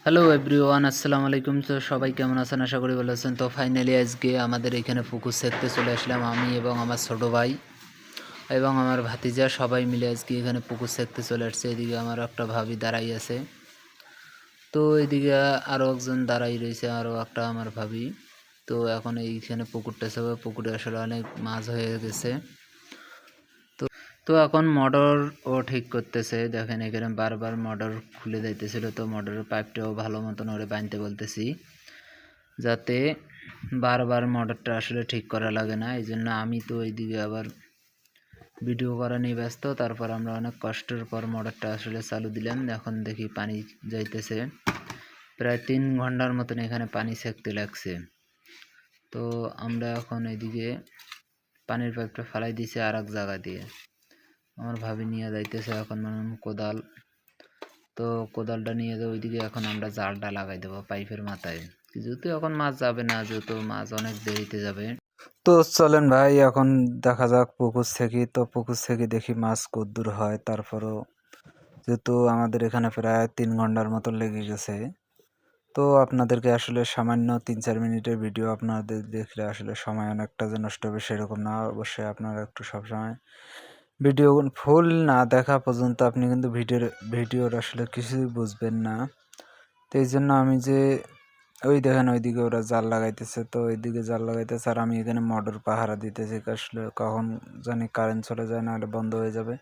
Hello everyone, আসসালামু আলাইকুম। তো সবাই কেমন আছেন? আশা করি ভালো আছেন। তো ফাইনালি আজকে আমাদের এখানে পুকুর সেঁকতে চলে আসলাম। আমি এবং আমার ছোট ভাই এবং আমার ভাতিজা সবাই মিলে আজকে এখানে পুকুর সেঁকতে চলে আসছে। এদিকে আমার একটা ভাবি দাঁড়াই আছে, তো এদিকে আরও একজন দাঁড়াই রয়েছে, আরও একটা আমার ভাবি। তো এখন এইখানে পুকুরটা সবাই, পুকুরে আসলে অনেক মাছ হয়ে গেছে। তো এখন মোটর ও ঠিক করতেছে। দেখেন এখানে বারবার মোটর খুলে যাইতেছিল, তো মোটরের পাইপটাও ভালো মতন ওরে বাঁধতে বলতেছি, যাতে বারবার মোটরটা আসলে ঠিক করা লাগে না। এই জন্য আমি তো এইদিকে আবার ভিডিও করা নিয়ে ব্যস্ত। তারপর আমরা অনেক কষ্টের পর মোটরটা আসলে চালু দিলাম। এখন দেখি পানি যাইতেছে, প্রায় 3 ঘন্টার মতন এখানে পানি সেঁকতে লাগছে। তো আমরা এখন এইদিকে পানির পাইপটা ফালাই দিয়েছি আর এক জায়গা দিয়ে। আমার ভাবি নিয়ে যাইতেছে এখন কোদাল। তো কোদালটা নিয়ে যাবো ওইদিকে। এখন আমরা জালটা লাগাই দেবো পাইপের মাথায়, যেহেতু এখন মাছ যাবে না, যেহেতু মাছ অনেক দেরিতে যাবে। তো চলেন ভাই, এখন দেখা যাক পুকুর থেকে। তো পুকুর থেকে দেখি মাছ কদ্দূর হয়। তারপরও যেহেতু আমাদের এখানে প্রায় 3 ঘন্টার মতো লেগে গেছে, তো আপনাদেরকে আসলে সামান্য 3-4 মিনিটের ভিডিও আপনাদের দেখলে আসলে সময় অনেকটা যে নষ্ট হবে সেরকম না। অবশ্যই আপনারা একটু সবসময় ভিডিও ফুল না দেখা পর্যন্ত আপনি কিন্তু ভিডিওর আসলে কিছুই বুঝবেন না। তো এই জন্য আমি যে ওই দেখেন ওইদিকে ওরা জাল লাগাইতেছে, তো ওইদিকে জাল লাগাইতেছে আর আমি এখানে মোটর পাহারা দিতেছি। আসলে কখন জানি কারেন্ট চলে যায়, না হলে বন্ধ হয়ে যাবে,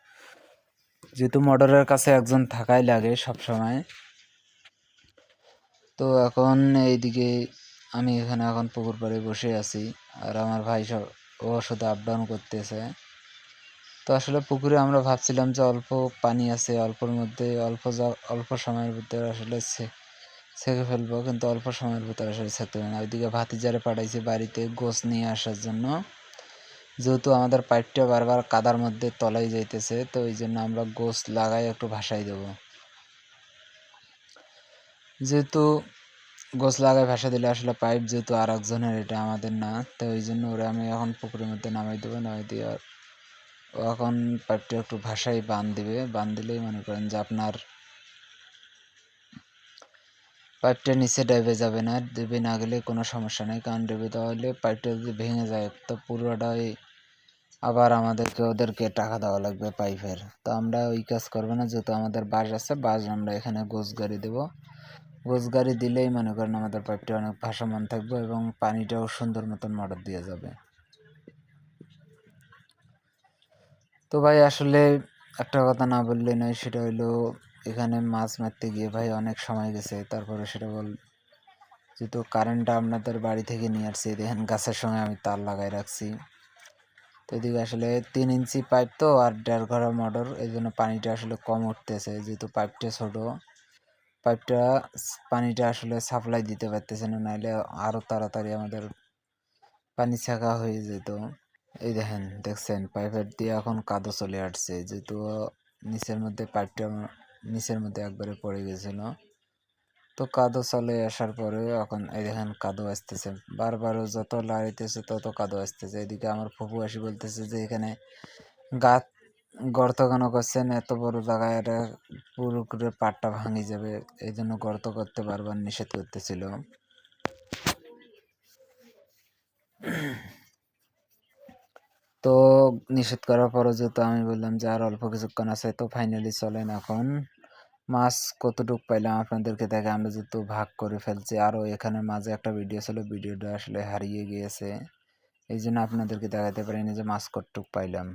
যেহেতু মোটরের কাছে একজন থাকাই লাগে সব সময়। তো এখন এইদিকে আমি এখানে এখন পুকুর পাড়ে বসে আছি, আর আমার ভাই সব ও শুধু আপ ডাউন করতেছে। তো আসলে পুকুরে আমরা ভাবছিলাম যে অল্প পানি আছে, অল্পর মধ্যে অল্প সময়ের ভিতরে আসলে ছেঁকে ফেলবো, কিন্তু অল্প সময়ের ভিতরে আসলে ছেঁকতে পারি না। ওইদিকে ভাতিজারে পাঠাইছি বাড়িতে গোছ নিয়ে আসার জন্য, যেহেতু আমাদের পাইপটা বারবার কাদার মধ্যে তলাই যাইতেছে। তো এই জন্য আমরা গোছ লাগাই একটু ভাসাই দেবো, যেহেতু গোছ লাগাই ভাসা দিলে আসলে পাইপ যেহেতু আর একজনের, এটা আমাদের না। তো ওই জন্য ওরা আমি এখন পুকুরের মধ্যে নামাই দেবো। নামাই দিয়ে ও এখন পাইপটা একটু ভাসাই বাঁধ দিবে। বাঁধ দিলেই মনে করেন যে আপনার পাইপটা নিচে ডেবে যাবে না। ডেবে না গেলে কোনো সমস্যা নেই, কারণ ডেবে দেওয়া হলে পাইপটা যদি ভেঙে যায় তো পুরোটাই আবার ওদেরকে টাকা দেওয়া লাগবে পাইপের। তো আমরা ওই কাজ করবো না, যেহেতু আমাদের বাঁশ আছে, বাঁশ আমরা এখানে গোছ গাড়ি দেবো। গোছ গাড়ি দিলেই মনে করেন আমাদের পাইপটা অনেক ভাসমান থাকবে এবং পানিটাও সুন্দর মতন মোটর দিয়ে যাবে। তো ভাই আসলে একটা কথা না বললে নয়, সেটা হলো এখানে মাছ মারতে গিয়ে ভাই অনেক সময় গেছে। তারপরে সেটা যেহেতু কারেন্টটা আপনাদের বাড়ি থেকে নিয়ে আসছি, দেখেন গাছের সঙ্গে আমি তার লাগাই রাখছি। তো এদিকে আসলে 3 ইঞ্চি পাইপ তো আর 1.5 ঘড়া মোটর, এই জন্য পানিটা আসলে কম উঠতেছে। যেহেতু পাইপটা ছোট, পাইপটা পানিটা আসলে সাপ্লাই দিতে পারতেছে না, নাহলে আরও তাড়াতাড়ি আমাদের পানি ছাঁকা হয়ে যেত। এই দেখছেন পাইপের দিয়ে এখন কাদো চলে আসছে, যেহেতু নিচের মধ্যে পাইপটা নিচের মধ্যে একবারে পড়ে গেছিল। তো কাদো চলে আসার পরে এখন এই দেখেন কাদো আসতেছে, বারবার যত লাগাইতেছে তত কাদো আসতেছে। এদিকে আমার ফুফু আসি বলতেছে যে এখানে গাত গর্ত কেন করছেন, এত বড় জায়গায়, এটা পুরো করে পাটটা ভাঙি যাবে, এই জন্য গর্ত করতে বারবার নিষেধ করতেছিল। তো নিষেধ করার পরও যেহেতু আমি বললাম যে আর অল্প কিছুক্ষণ আছে, তো ফাইনালি চলেন এখন মাছ কতটুক পাইলাম আপনাদেরকে দেখে। আমরা যেহেতু ভাগ করে ফেলছি, আরও এখানে মাঝে একটা ভিডিও ছিল, ভিডিওটা আসলে হারিয়ে গিয়েছে, এই জন্য আপনাদেরকে দেখাতে পারিনি যে মাছ কতটুক পাইলাম।